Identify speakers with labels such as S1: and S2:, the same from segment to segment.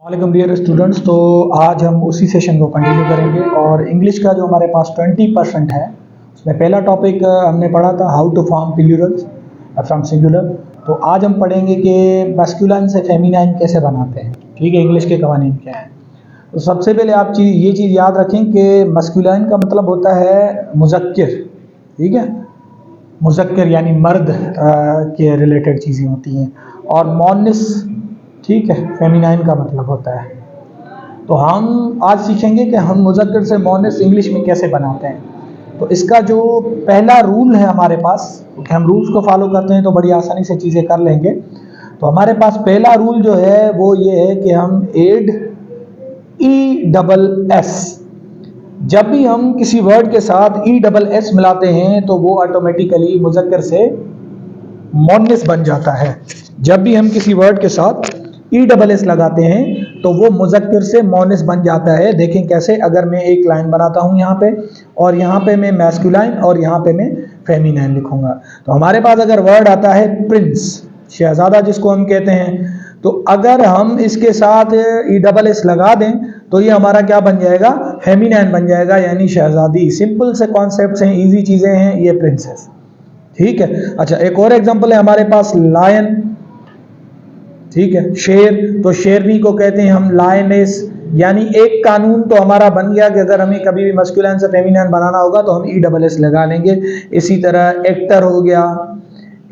S1: वालेकुम dear students. तो आज हम उसी सेशन को कंटिन्यू करेंगे और इंग्लिश का जो हमारे पास 20% है उसमें पहला टॉपिक हमने पढ़ा था how to form plurals from singular. तो आज हम पढ़ेंगे कि मैस्कुलाइन से फेमिनाइन कैसे बनाते हैं। ठीक है, इंग्लिश के कवानीन क्या हैं। तो सबसे पहले आप ये चीज़ याद रखें कि मैस्कुलाइन का मतलब होता है मुज़क्किर। ठीक है, मुज़क्किर यानी मर्द के रिलेटेड चीज़ें होती हैं, और मोनिस ठीक है फेमिनाइन का मतलब होता है। तो हम आज सीखेंगे कि हम मुज़क्किर से मोनिस इंग्लिश में कैसे बनाते हैं। तो इसका जो पहला रूल है हमारे पास, क्योंकि हम रूल्स को फॉलो करते हैं तो बड़ी आसानी से चीज़ें कर लेंगे। तो हमारे पास पहला रूल जो है वो ये है कि हम एड ESS, जब भी हम किसी वर्ड के साथ ESS मिलाते हैं तो वो ऑटोमेटिकली मुज़क्किर से मोनिस बन जाता है। जब भी हम किसी वर्ड के साथ ESS लगाते हैं तो वो मुज़क्किर से मोनिस बन जाता है। देखें कैसे, अगर मैं एक लाइन बनाता हूँ यहाँ पे, और यहाँ पे मैं मैस्कुलाइन और यहाँ पे मैं फेमिनाइन लिखूंगा, तो हमारे पास अगर वर्ड आता है प्रिंस, शहजादा जिसको हम कहते हैं, तो अगर हम इसके साथ ESS लगा दें तो ये हमारा क्या बन जाएगा, फेमिनाइन बन जाएगा, यानी शहजादी। सिंपल से कॉन्सेप्ट्स हैं, इजी चीज़ें हैं ये प्रिंसेस। ठीक है, अच्छा एक और एग्जांपल है हमारे पास लायन। ठीक है, शेर, तो शेरनी को कहते हैं हम लायनेस। यानी एक कानून तो हमारा बन गया कि अगर हमें कभी भी मस्कुलाइन से फेमिनाइन बनाना होगा तो हम ESS लगा लेंगे। इसी तरह एक्टर हो गया,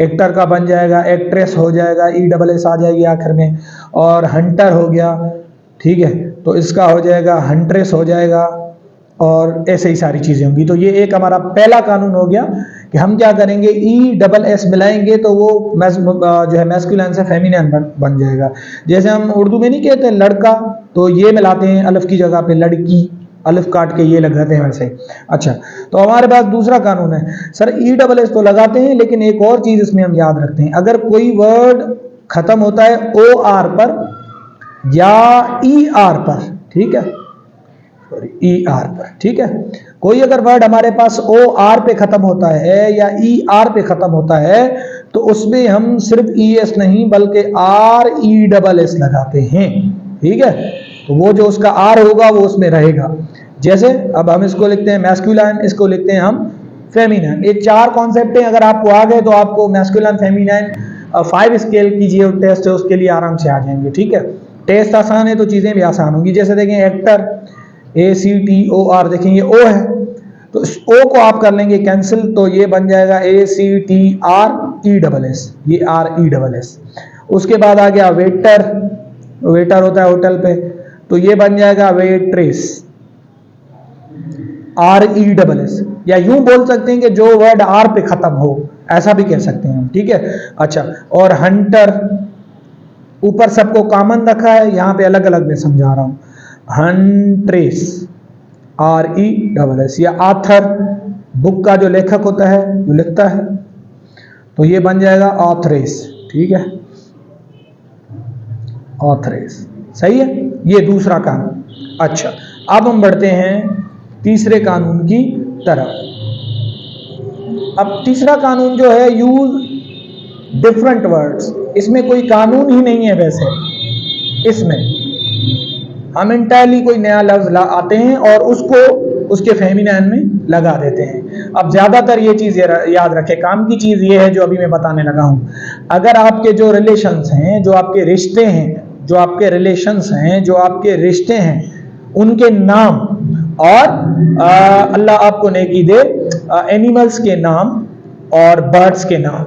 S1: एक्टर का बन जाएगा एक्ट्रेस हो जाएगा, ESS आ जाएगी आखिर में। और हंटर हो गया, ठीक है, तो इसका हो जाएगा हंट्रेस हो जाएगा, और ऐसे ही सारी चीज़ें होंगी। तो ये एक हमारा पहला कानून हो गया कि हम क्या करेंगे, ESS मिलाएंगे तो वो जो है मैस्कुलाइन से फेमिनाइन बन जाएगा। जैसे हम उर्दू में नहीं कहते लड़का, तो ये मिलाते हैं अलिफ की जगह पे लड़की, अलिफ काट के ये लगाते हैं वैसे। अच्छा, तो हमारे पास दूसरा कानून है, सर ESS तो लगाते हैं लेकिन एक और चीज़ इसमें हम याद रखते हैं, अगर कोई वर्ड खत्म होता है OR पर या ER पर, ठीक है, ER पर, ठीक है, कोई अगर वर्ड हमारे पास OR पे खत्म होता है या ER पे खत्म होता है तो उसमें हम सिर्फ ES नहीं बल्कि RESS लगाते हैं। ठीक है, तो वो जो उसका R होगा वो उसमें रहेगा। जैसे अब हम इसको लिखते हैं मैस्कुलाइन, इसको लिखते हैं हम फेमिनाइन। ये चार कॉन्सेप्ट हैं, अगर आपको आ गए तो आपको मैस्कुलाइन फेमिनाइन 5 स्केल की जो टेस्ट है उसके लिए आराम से आ जाएंगे। ठीक है, टेस्ट आसान है तो चीज़ें भी आसान होंगी। जैसे देखें एक्टर, ACTOR, देखेंगे O है तो इस O को आप कर लेंगे कैंसिल, तो ये बन जाएगा ACTRESS, ये RESS। उसके बाद आ गया वेटर, वेटर होता है होटल पे, तो ये बन जाएगा वेट्रेस, RESS। या यूं बोल सकते हैं कि जो वर्ड R पे खत्म हो, ऐसा भी कह सकते हैं हम। ठीक है, अच्छा, और हंटर, ऊपर सबको कॉमन रखा है, यहाँ पे अलग अलग मैं समझा रहा हूं, हंट्रेस, RESS। या आथर, बुक का जो लेखक होता है जो लिखता है, तो ये बन जाएगा ऑथरेस। ठीक है, ऑथरेस, सही है, ये दूसरा कानून। अच्छा, अब हम बढ़ते हैं तीसरे कानून की तरफ। अब तीसरा कानून जो है, यूज डिफरेंट वर्ड्स। इसमें कोई कानून ही नहीं है वैसे, इसमें हम इंटायरली कोई नया लफ्ज आते हैं और उसको उसके फेमिनाइन में लगा देते हैं। अब ज्यादातर ये चीज याद रखें, काम की चीज ये है जो अभी मैं बताने लगा हूं, अगर आपके जो रिलेशंस हैं, जो आपके रिश्ते हैं, जो आपके रिलेशंस हैं, जो आपके रिश्ते हैं, उनके नाम और अल्लाह आपको नेकी दे एनिमल्स के नाम और बर्ड्स के नाम,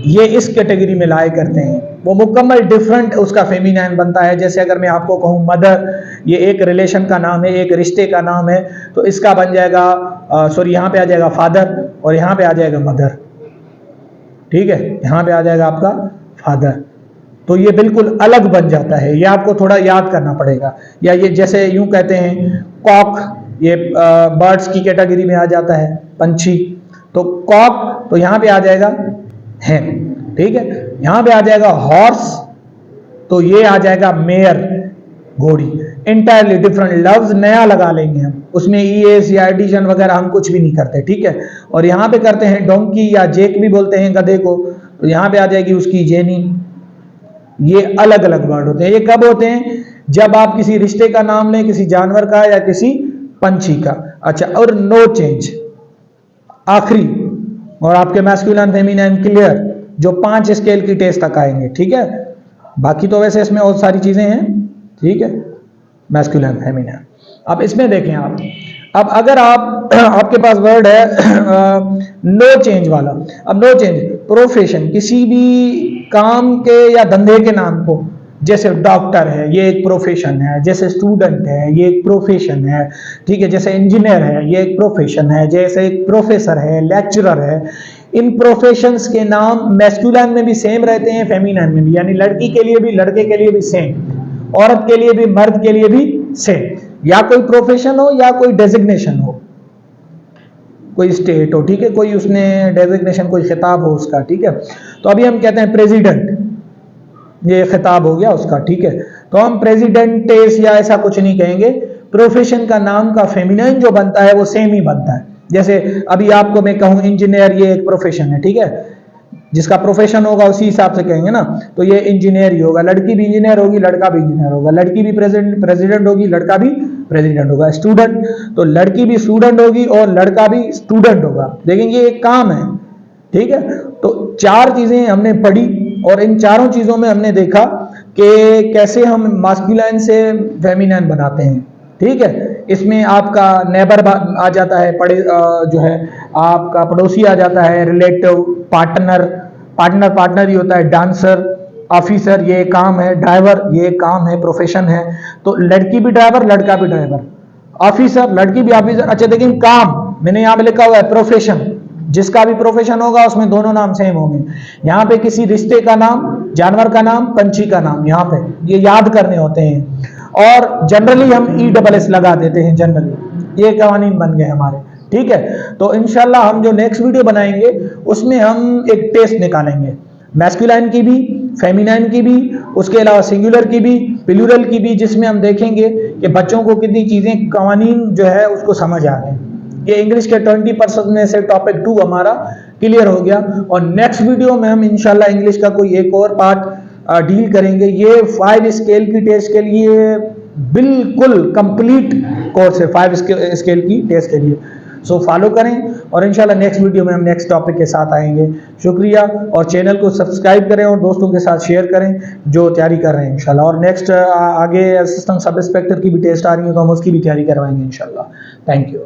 S1: ये इस कैटेगरी में लाए करते हैं, वो मुकम्मल डिफरेंट उसका फेमिनाइन बनता है। जैसे अगर मैं आपको कहूँ मदर, ये एक रिलेशन का नाम है, एक रिश्ते का नाम है, तो इसका बन जाएगा सॉरी यहाँ पे आ जाएगा फादर और यहाँ पे आ जाएगा मदर। ठीक है, यहाँ पे आ जाएगा आपका फादर, तो ये बिल्कुल अलग बन जाता है, ये आपको थोड़ा याद करना पड़ेगा। या ये जैसे यूं कहते हैं कॉक, ये बर्ड्स की कैटेगरी में आ जाता है, पंछी, तो कॉक, तो यहाँ पे आ जाएगा है। ठीक है, यहां पे आ जाएगा हॉर्स, तो ये आ जाएगा मेयर, घोड़ी। इंटायरली डिफरेंट लफ्ज नया लगा लेंगे हम, उसमें ES या एडिशन वगैरह हम कुछ भी नहीं करते। ठीक है, और यहां पे करते हैं डोंकी या जेक भी बोलते हैं गधे को, तो यहां पे आ जाएगी उसकी जेनी। ये अलग अलग वर्ड होते हैं। ये कब होते हैं, जब आप किसी रिश्ते का नाम लें, किसी जानवर का या किसी पंछी का। अच्छा, और नो चेंज आखिरी, और आपके मैस्कुलिन फेमिनिन क्लियर, जो 5 स्केल की टेस्ट तक आएंगे। ठीक है, बाकी तो वैसे इसमें और सारी चीजें हैं। ठीक है, मैस्कुलिन फेमिनिन। अब इसमें देखें आप, अब अगर आप आपके पास वर्ड है नो चेंज वाला। अब नो चेंज प्रोफेशन, किसी भी काम के या धंधे के नाम को, जैसे डॉक्टर है ये एक प्रोफेशन है, जैसे स्टूडेंट है ये एक प्रोफेशन है। ठीक है, जैसे इंजीनियर है ये एक प्रोफेशन है, जैसे एक प्रोफेसर है, लेक्चरर है। इन प्रोफेशंस के नाम मैस्कुलिन में भी सेम रहते हैं, फेमिनिन में भी, यानी लड़की के लिए भी लड़के के लिए भी सेम, औरत के लिए भी मर्द के लिए भी सेम। या कोई प्रोफेशन हो या कोई डेजिग्नेशन हो, कोई स्टेट हो। ठीक है, कोई उसने डेजिग्नेशन, कोई खिताब हो उसका। ठीक है, तो अभी हम कहते हैं प्रेसिडेंट, ये खिताब हो गया उसका। ठीक है, तो हम प्रेसिडेंटेस या ऐसा कुछ नहीं कहेंगे। प्रोफेशन का नाम का फेमिनिन जो बनता है वो सेम ही बनता है। जैसे अभी आपको मैं कहूं इंजीनियर, ये एक प्रोफेशन है। ठीक है, जिसका प्रोफेशन होगा उसी हिसाब से कहेंगे ना, तो ये इंजीनियर ही होगा। लड़की भी इंजीनियर होगी, लड़का भी इंजीनियर होगा। लड़की भी प्रेसिडेंट होगी, लड़का भी प्रेसिडेंट होगा। स्टूडेंट, तो लड़की भी स्टूडेंट होगी और लड़का भी स्टूडेंट होगा। लेकिन ये एक काम है। ठीक है, तो 4 चीजें हमने पढ़ी और इन चारों चीजों में हमने देखा कि कैसे हम मास्कुलिन से फेमिनिन बनाते हैं। ठीक है, इसमें आपका नेबर आ जाता है, जो है आपका पड़ोसी आ जाता है, रिलेटिव, पार्टनर ही होता है, डांसर, ऑफिसर ये काम है, ड्राइवर ये काम है, प्रोफेशन है। तो लड़की भी ड्राइवर, लड़का भी ड्राइवर, ऑफिसर, लड़की भी ऑफिसर। अच्छा, लेकिन काम मैंने यहां पे लिखा हुआ है प्रोफेशन, जिसका भी प्रोफेशन होगा उसमें दोनों नाम सेम होंगे। यहां पे किसी रिश्ते का नाम, जानवर का नाम, पंछी का नाम, यहां पे ये याद करने होते हैं। और जनरली हम ESS लगा देते हैं जनरली, ये कवानीन बन गए हमारे। ठीक है, तो इंशाल्लाह हम जो नेक्स्ट वीडियो बनाएंगे उसमें हम एक टेस्ट निकालेंगे, मैस्कुलिन की भी, फेमिनिन की भी, उसके अलावा सिंगुलर की भी, प्लूरल की भी, जिसमें हम देखेंगे कि बच्चों को कितनी चीजें, कवानीन जो है उसको समझ आ गए। ये इंग्लिश के 20% में से टॉपिक 2 हमारा क्लियर हो गया। और नेक्स्ट वीडियो में हम इंशाल्लाह इंग्लिश का कोई एक और पार्ट डील करेंगे। ये 5 स्केल की टेस्ट के लिए बिल्कुल कंप्लीट कोर्स है, 5 स्केल की टेस्ट के लिए। सो फॉलो करें और इंशाल्लाह नेक्स्ट वीडियो में हम नेक्स्ट टॉपिक के साथ आएंगे। शुक्रिया, और चैनल को सब्सक्राइब करें और दोस्तों के साथ शेयर करें जो तैयारी कर रहे हैं इंशाल्लाह। और नेक्स्ट आगे असिस्टेंट सब इंस्पेक्टर की भी टेस्ट आ रही है, तो हम उसकी भी तैयारी करवाएंगे इंशाल्लाह। Thank you.